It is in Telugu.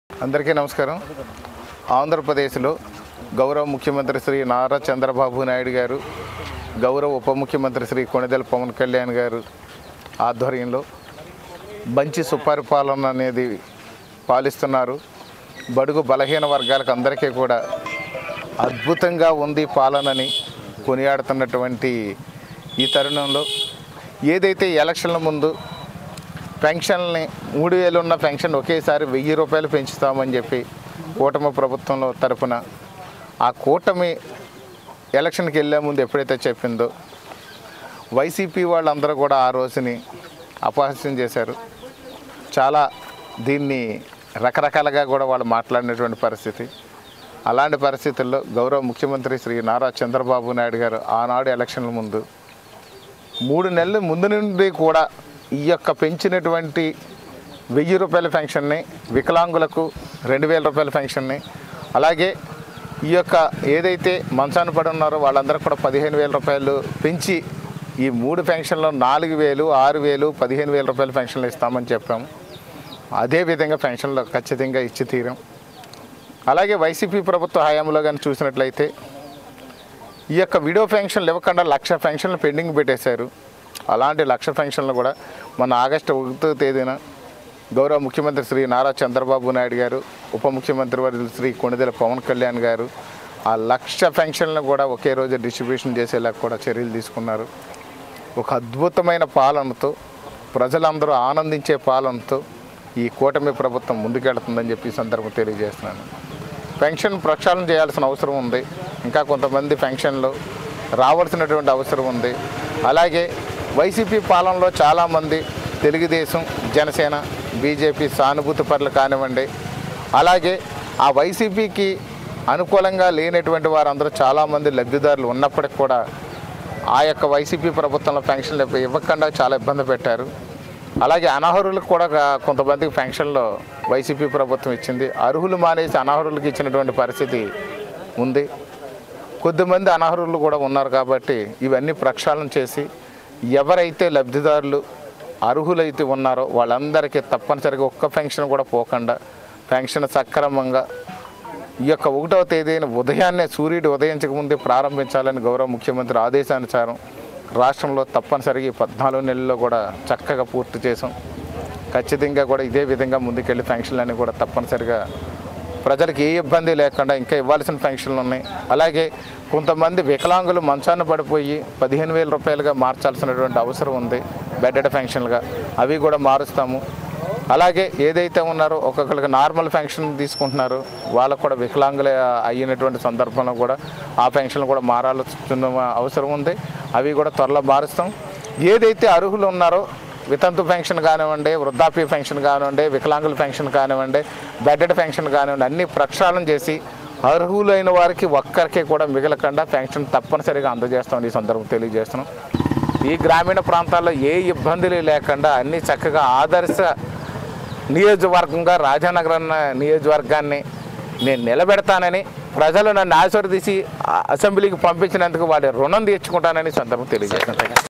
అందరికీ నమస్కారం. ఆంధ్రప్రదేశ్లో గౌరవ ముఖ్యమంత్రి శ్రీ నారా చంద్రబాబు నాయుడు గారు, గౌరవ ఉప ముఖ్యమంత్రి శ్రీ కొణిదెల పవన్ కళ్యాణ్ గారు ఆధ్వర్యంలో మంచి సుపరిపాలన అనేది పాలిస్తున్నారు. బడుగు బలహీన వర్గాలకు అందరికీ కూడా అద్భుతంగా ఉంది పాలనని కొనియాడుతున్నటువంటి ఈ తరుణంలో ఏదైతే ఎలక్షన్ల ముందు పెన్షన్ని 3,000 ఉన్న పెన్షన్ ఒకేసారి 1,000 రూపాయలు పెంచుతామని చెప్పి కూటమి ప్రభుత్వంలో తరపున ఆ కూటమి ఎలక్షన్కి వెళ్ళే ముందు ఎప్పుడైతే చెప్పిందో వైసీపీ వాళ్ళందరూ కూడా ఆ రోజుని అపహాస్యం చేశారు. చాలా దీన్ని రకరకాలుగా కూడా వాళ్ళు మాట్లాడినటువంటి పరిస్థితి. అలాంటి పరిస్థితుల్లో గౌరవ ముఖ్యమంత్రి శ్రీ నారా చంద్రబాబు నాయుడు గారు ఆనాడు ఎలక్షన్ల ముందు 3 నెలల ముందు నుండి కూడా ఈ యొక్క పెంచినటువంటి 1,000 రూపాయల పెన్షన్ని, వికలాంగులకు 2,000 రూపాయల పెన్షన్ని, అలాగే ఈ యొక్క ఏదైతే మంచాన పడి ఉన్నారో వాళ్ళందరూ కూడా 15,000 రూపాయలు పెంచి ఈ 3 పెన్షన్లు 4,000, 6,000, 15,000 రూపాయల పెన్షన్లు ఇస్తామని చెప్పాము. అదేవిధంగా పెన్షన్లు ఖచ్చితంగా ఇచ్చి తీరాం. అలాగే వైసీపీ ప్రభుత్వ హయాంలో కానీ చూసినట్లయితే ఈ యొక్క విడో పెన్షన్లు ఇవ్వకుండా 1,00,000 పెన్షన్లు పెండింగ్ పెట్టేశారు. అలాంటి 1,00,000 పెన్షన్లు కూడా మన ఆగస్టు 1వ తేదీన గౌరవ ముఖ్యమంత్రి శ్రీ నారా చంద్రబాబు నాయుడు గారు, ఉప ముఖ్యమంత్రి వర్యులు శ్రీ కొణిదెల పవన్ కళ్యాణ్ గారు ఆ 1,00,000 పెన్షన్లను కూడా ఒకే రోజు డిస్ట్రిబ్యూషన్ చేసేలా కూడా చర్యలు తీసుకున్నారు. ఒక అద్భుతమైన పాలనతో, ప్రజలందరూ ఆనందించే పాలనతో ఈ కూటమి ప్రభుత్వం ముందుకెళ్తుందని చెప్పి ఈ సందర్భం తెలియజేస్తున్నాను. పెన్షన్ ప్రక్షాళన చేయాల్సిన అవసరం ఉంది. ఇంకా కొంతమంది పెన్షన్లు రావాల్సినటువంటి అవసరం ఉంది. అలాగే వైసీపీ పాలనలో చాలామంది తెలుగుదేశం, జనసేన, బీజేపీ సానుభూతి పరులు కానివ్వండి, అలాగే ఆ వైసీపీకి అనుకూలంగా లేనటువంటి వారందరూ చాలామంది లబ్ధిదారులు ఉన్నప్పటికీ కూడా ఆ యొక్క వైసీపీ ప్రభుత్వంలో పెన్షన్లు ఇవ్వకుండా చాలా ఇబ్బంది పెట్టారు. అలాగే అనర్హులకు కూడా కొంతమందికి పెన్షన్లో వైసీపీ ప్రభుత్వం ఇచ్చింది. అర్హులు మానేసి అనర్హులకు ఇచ్చినటువంటి పరిస్థితి ఉంది. కొద్దిమంది అనర్హులు కూడా ఉన్నారు. కాబట్టి ఇవన్నీ ప్రక్షాళన చేసి ఎవరైతే లబ్ధిదారులు అర్హులైతే ఉన్నారో వాళ్ళందరికీ తప్పనిసరిగా ఒక్క పెన్షన్ కూడా పోకుండా పెన్షన్ సక్రమంగా ఈ యొక్క 1వ తేదీన ఉదయాన్నే సూర్యుడు ఉదయించకముందే ప్రారంభించాలని గౌరవ ముఖ్యమంత్రి ఆదేశానుసారం రాష్ట్రంలో తప్పనిసరిగా 14 నెలల్లో కూడా చక్కగా పూర్తి చేసాం. ఖచ్చితంగా కూడా ఇదే విధంగా ముందుకెళ్ళి పెన్షన్లన్నీ కూడా తప్పనిసరిగా ప్రజలకు ఏ ఇబ్బంది లేకుండా ఇంకా ఇవ్వాల్సిన పెన్షన్లు ఉన్నాయి. అలాగే కొంతమంది వికలాంగులు మంచాన పడిపోయి 15,000 రూపాయలుగా మార్చాల్సినటువంటి అవసరం ఉంది, బెడ్డెడ్ పెన్షన్లుగా. అవి కూడా మారుస్తాము. అలాగే ఏదైతే ఉన్నారో ఒక్కొక్కరికి నార్మల్ పెన్షన్ తీసుకుంటున్నారు, వాళ్ళకు కూడా వికలాంగులు అయినటువంటి సందర్భంలో కూడా ఆ పెన్షన్లు కూడా మారాల్సిన అవసరం ఉంది. అవి కూడా త్వరలో మారుస్తాం. ఏదైతే అర్హులు ఉన్నారో వితంతు పెన్షన్ కానివ్వండి, వృద్ధాప్య పెన్షన్ కానివ్వండి, వికలాంగుల పెన్షన్ కానివ్వండి, బెడ్డెడ్ పెన్షన్ కానివ్వండి, అన్నీ ప్రక్షాళన చేసి అర్హులైన వారికి ఒక్కరికి కూడా మిగలకుండా పెన్షన్ తప్పనిసరిగా అందజేస్తామని ఈ సందర్భం తెలియజేస్తున్నాం. ఈ గ్రామీణ ప్రాంతాల్లో ఏ ఇబ్బందులు లేకుండా అన్నీ చక్కగా ఆదర్శ నియోజకవర్గంగా రాజానగరం నియోజకవర్గాన్ని నేను నిలబెడతానని, ప్రజలు నన్ను ఆశీర్వదించి అసెంబ్లీకి పంపించినందుకు వాడి రుణం తీర్చుకుంటానని సందర్భం తెలియజేస్తున్నాను.